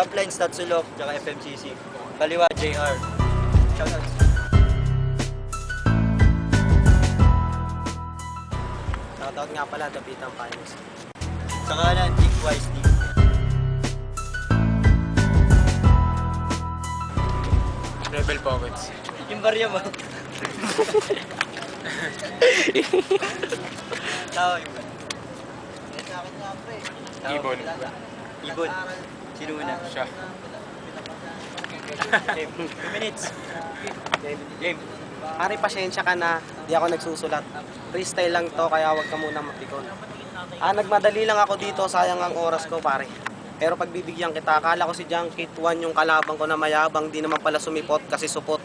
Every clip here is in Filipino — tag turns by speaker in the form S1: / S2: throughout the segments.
S1: Frontline Statsulok, tsaka FMCC. Kaliwa JR. Shoutout.
S2: Shoutout nga pala, Dapitan Finance.
S1: Sa kanan, Think Wisely.
S3: Rebel Pockets.
S1: Yung barya mo. Tao yung barya.
S3: Ibon.
S1: Ibon. Sino una?
S3: Siya.
S1: Game. 2 minutes. Game.
S2: Pare, pasensya ka na, di ako nagsusulat. Freestyle lang to, kaya wag ka muna mapikon. Nagmadali lang ako dito, sayang ang oras ko, pare. Pero pagbibigyan kita, akala ko si Junkit 1 yung kalabang ko na mayabang, di naman pala sumipot kasi supot.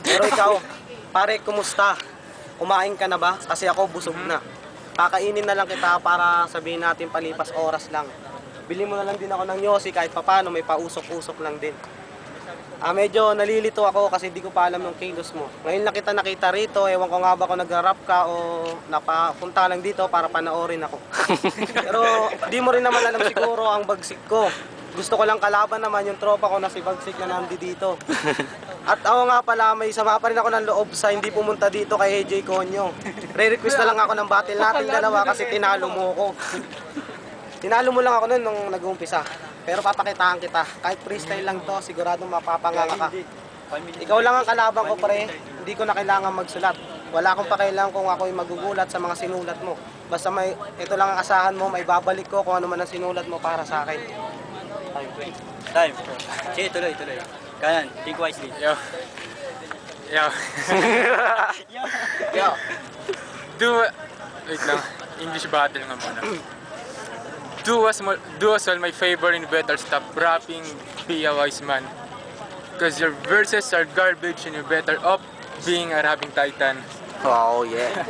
S2: Pero ikaw, pare, kumusta? Kumain ka na ba? Kasi ako busog na. Kakainin na lang kita para sabihin natin palipas oras lang. Bili mo na lang din ako ng yosi kahit papano, may pausok-usok lang din. Medyo nalilito ako kasi di ko pa alam yung kilos mo. Ngayon lang kita nakita rito, ewan ko nga ba kung nag-rap ka o napapunta lang dito para panoorin ako. Pero di mo rin naman alam siguro ang bagsik ko. Gusto ko lang kalaban naman yung tropa ko na si Bagsik na nandi dito. At ako nga pala, may sama pa rin ako ng loob sa hindi pumunta dito kay AJ Conyo. Re-request na lang ako ng battle natin dalawa kasi tinalo mo ko. Tinalo mo lang ako nun nung nag-uumpisa. Pero papakitaan kita. Kahit freestyle lang to, siguradong mapapanganga ka. Ikaw lang ang kalaban ko, pre. Hindi ko na kailangan magsulat. Wala akong pakailangan kung ako'y magugulat sa mga sinulat mo. Basta ito lang ang asahan mo, may babalik ko kung ano man ang sinulat mo para sa akin.
S1: Time. Sige, tuloy. Kanan, Think Wisely.
S3: Yo. Yo.
S2: Yo.
S3: Wait lang. English battle nga muna. Do as all my favor and better stop rapping, be a wise man. Cause your verses are garbage and you're better off being a rapping titan.
S2: Oh, yeah.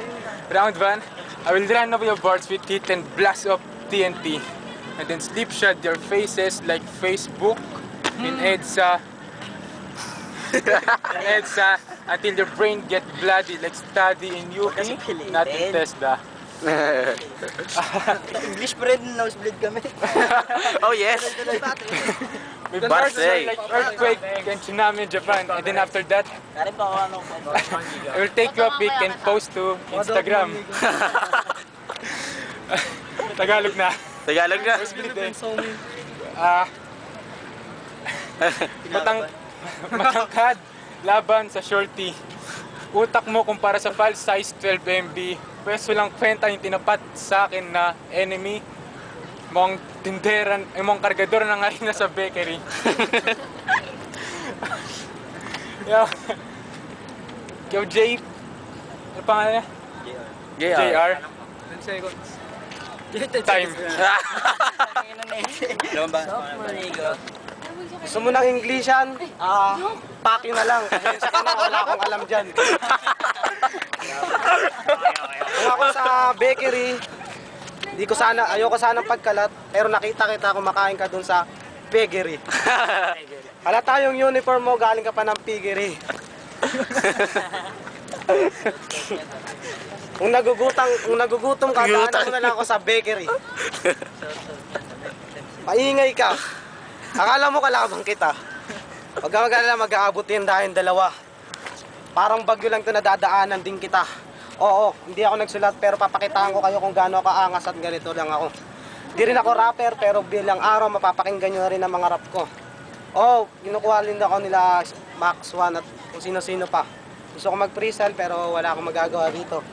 S3: Round 1, I will run over your bars with heat and blast off TNT. And then sleep shot your faces like Facebook in EDSA. Until your brain get bloody like study in UP, not in TESDA.
S1: English pa rin, nosebleed kami.
S2: Oh, yes.
S3: With bars like earthquake and tsunami in Japan. And then after that, I will take you a pic and post to Instagram. Tagalog na.
S2: Tagalog na.
S3: Matangkad laban sa shorty. Utak mo kumpara sa file size 12 MB. Pwesto lang kwenta yung tinapat sa akin na enemy. Mong tinderan, mong kargador ng harina sa bakery. Yo, Jay. Ano pangalan niya? JR. 10 seconds. Time.
S1: Laman ba?
S2: Gusto mo ng Englishan? Paki na lang. Pasensya ka na, wala akong alam dyan. Kung ako sa bakery, ayoko sanang pagkalat, pero nakita kita kumakain ka dun sa piggery. Halata yung uniform mo, galing ka pa ng piggery. Kung nagugutom ka, daanan mo na lang ako sa bakery. Maingay ka. Akala mo kalabang kita. Huwag ka mag-alala, mag-aabot yan dahil dalawa. Parang bagyo lang ito nadadaanan din kita. Oo, hindi ako nagsulat pero papakitaan ko kayo kung gaano kaangas at ganito lang ako. Hindi rin ako rapper pero bilang araw mapapakinggan nyo na rin ang mga rap ko. Oo, kinukuha din ako nila Max 1 at kung sino-sino pa. Gusto ko mag-freestyle pero wala akong magagawa dito.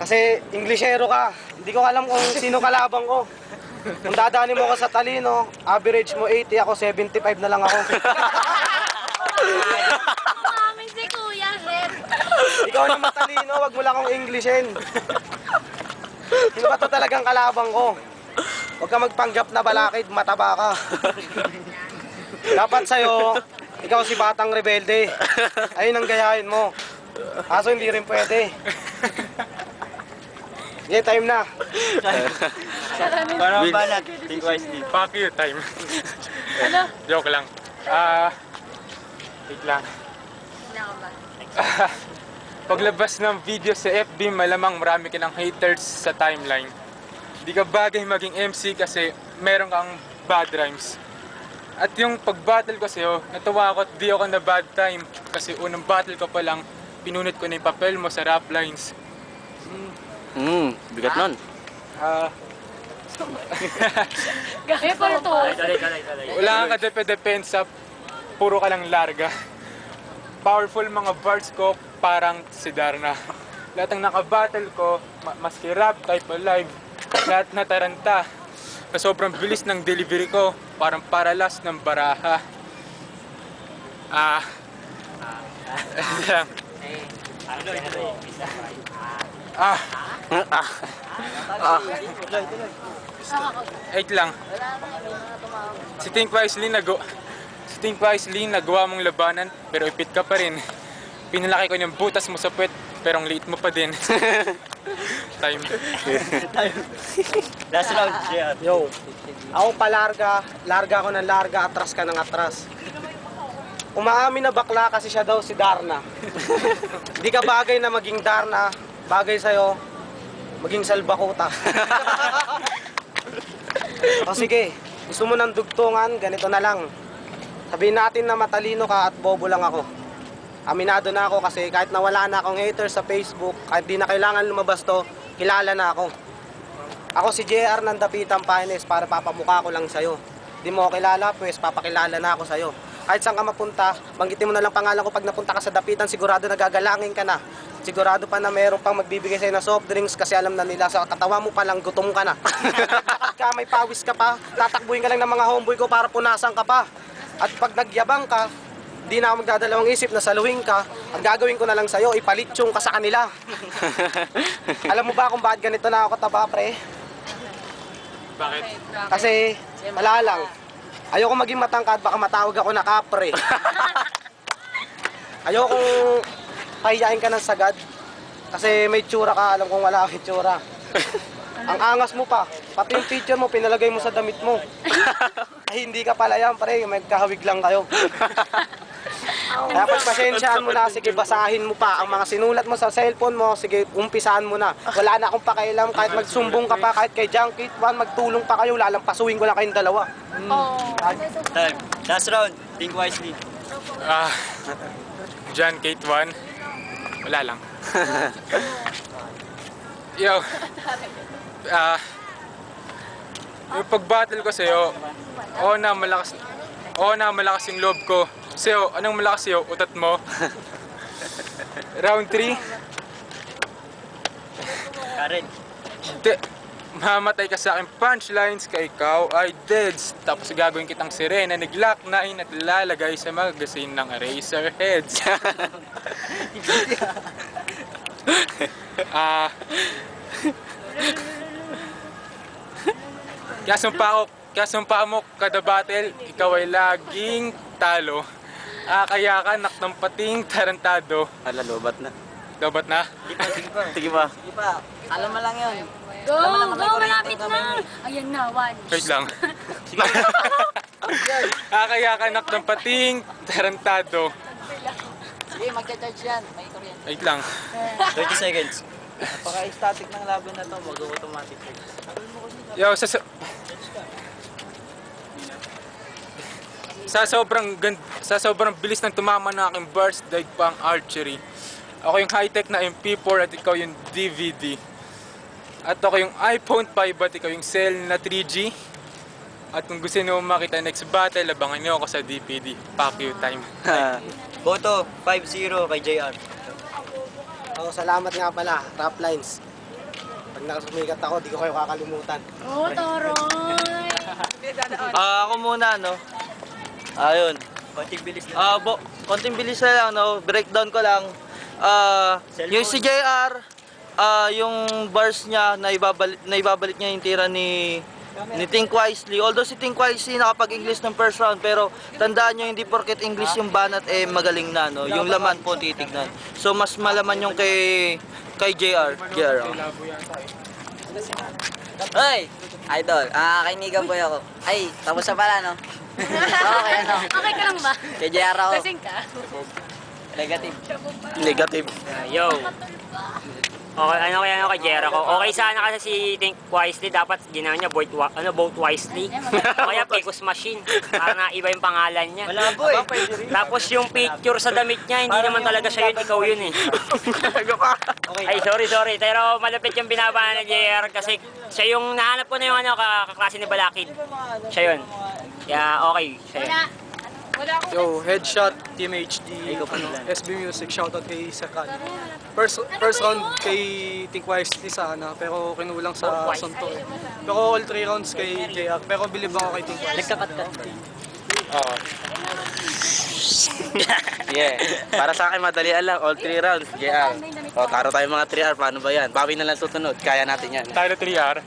S2: Kasi Englishero ka, hindi ko alam kung sino kalabang ko. Kung dadaanin mo ako sa talino, average mo 80, ako 75 na lang ako.
S4: Mami si Kuya, Red.
S2: Ikaw na matalino, wag mo lang akong Englishin. Sino ba ito talagang kalabang ko? Huwag ka magpanggap na balakid, mataba ka. Dapat sa'yo, ikaw si Batang Rebelde. Ayun ang gayahin mo. Kaso hindi rin pwede. Yeah, time na.
S1: Para mabanat, Think Wisely.
S3: Fuck you, time.
S4: Ano?
S3: Joke lang. Wait lang. Paglabas ng video sa FB, malamang marami ka ng haters sa timeline. Di ka bagay maging MC kasi meron kang bad rhymes. At yung pag-battle ko sa'yo, natuwa ako at di ako na bad time. Kasi unang battle ko pa lang, pinunit ko na yung papel mo sa rap lines.
S5: Bigat nun.
S4: Eh, pero to.
S3: Wala kang kadepe-depensa, puro ka lang larga. Powerful mga bars ko, parang si Darna. Lahat ng nakabattle ko, maski rap, type o live, lahat nataranta. Sa sobrang bilis ng delivery ko, parang paralas ng baraha. Eight lang. Si Think Wisely, nagawa mong labanan, pero ipit ka pa rin. Pinalaki ko yung butas mo sa puwet, pero ang liit mo pa din. Time.
S1: Last round, JR.
S2: Yo, ako palarga, larga ako ng larga, atras ka ng atras. Umaamin na bakla kasi siya daw si Darna. Di ka bagay na maging Darna, bagay sa'yo, maging salbakuta. O sige, gusto mo ng dugtungan, ganito na lang. Sabihin natin na matalino ka at bobo lang ako. Aminado na ako kasi kahit nawala na akong haters sa Facebook, kahit di na kailangan lumabas to, kilala na ako. Ako si JR ng Dapitang Finest para papamukha ko lang sa'yo. Di mo ako kilala, pues papakilala na ako sa'yo. Kahit saan ka mapunta, banggitin mo na lang pangalan ko pag napunta ka sa Dapitan, sigurado nagagalangin ka na. Sigurado pa na meron pang magbibigay sa'yo ng soft drinks kasi alam na nila sa katawa mo pa lang gutom ka na. Lakad ka, may pawis ka pa, tatakbuhin ka lang ng mga homeboy ko para punasan ka pa. At pag nagyabang ka, di na ako magdadalawang isip na saluhin ka. Ang gagawin ko na lang sa'yo, ipalitsyong ka sa kanila. Alam mo ba kung bakit ganito na ako kataba, pre?
S3: Bakit?
S2: Kasi, wala lang. Ayoko maging matangkad, baka matawag ako na kapre. Ayokong pahiyain ka ng sagad. Kasi may tsura ka, alam kong wala akong tsura. Ang angas mo pa, pati yung picture mo, pinalagay mo sa damit mo. Ay, hindi ka pala yan, pare, magkahawig lang kayo. Kaya pagpasensyaan mo na, sige, basahin mo pa ang mga sinulat mo sa cellphone mo, sige, umpisahan mo na. Wala na akong pakialam, kahit magsumbong ka pa, kahit kay Junkie One, magtulong pa kayo, lalampasuhin ko lang kayong dalawa.
S1: Time. Last round, Think Wisely.
S3: John Kate 1. Wala lang. Yo. Yung pag-battle ko sa'yo, malakas yung loob ko. Sa'yo, anong malakas sa'yo? Utat mo? Round 3.
S1: Karen.
S3: Mamatay ka sa akin punchlines, kay ikaw ay deads. Tapos gagawin kitang sirena, nag-lock 9 at lalagay sa magazine ng Eraserheads. Kaya sumpa mo kada battle, ikaw ay laging talo. Kaya ka nak ng pating tarantado.
S5: Hala, lobat na.
S3: Lobat na?
S5: Sige pa.
S6: Alam mo lang yun.
S4: Go, malapit na. Ayan na, one.
S3: Wait lang. Kaya ka nak ng pating tarantado.
S6: Sige, magcha-charge yan. May kuryente.
S3: Wait lang.
S1: 30 seconds.
S6: Napaka-static ng laban na to. Mag-automatic.
S3: Yo, sa sobrang bilis ng tumama ng aking burst, daig pa ang archery. Ako yung high-tech na MP4 at ikaw yung DVD. At ako yung iPhone 5 at ikaw yung cell na 3G. At kung gusto nyo makita next battle, abangan nyo ako sa DPD. Fuck you time.
S1: Boto, 5-0 kay JR.
S2: Oh, salamat nga pala, Rap Lines. Pag nakasumikat ako, di ko kayo kakalimutan.
S4: Oh, toroy.
S5: Ako muna, no? Ayun.
S1: Konting bilis na.
S5: Konting bilis na lang, no? Breakdown ko lang. Yung si JR, yung bars niya, naibabalik niya yung tira ni Think Wisely. Although si Think Wisely nakapag-English ng first round, pero tandaan nyo, hindi porket English yung banat, magaling na, no? Yung laman po titignan. So, mas malaman yung kay JR.
S6: Hoy! Idol, kainigan boy ako. Ay, tapos na pala, no? Okay, ano?
S4: Okay ka lang ba?
S6: Kay JR ako.
S4: Lasing ka?
S6: Negative.
S5: Negative.
S6: Yo!
S7: Okay, ano kay Jericho? Okay sana kasi si Think Wisely, dapat ginawa niya vote wisely. O kaya Pecos Machine, para naiba yung pangalan niya.
S1: Malabo eh.
S7: Tapos yung picture sa damit niya, hindi naman talaga siya yun, ikaw yun eh. Ay, sorry. Pero malapit yung binabaan ni JR kasi siya yung nahanap ko na yung kaklase ni Balakid. Siya yun. Kaya okay, siya yun.
S8: Yo, Headshot, Team HD, SB Music, shoutout kay Sakan. First round kay Think Wisely sana, pero kinulang sa Sonto eh. Pero all 3 rounds kay JR, pero bilib ako kay Think Wisely.
S1: Nagkakat-kat.
S5: Yeah. Para sa akin, madali lang. All 3 rounds, JR. O, taro tayo mga 3R. Paano ba yan? Bawi na lang susunod. Kaya natin yan.
S3: Tayo 3R.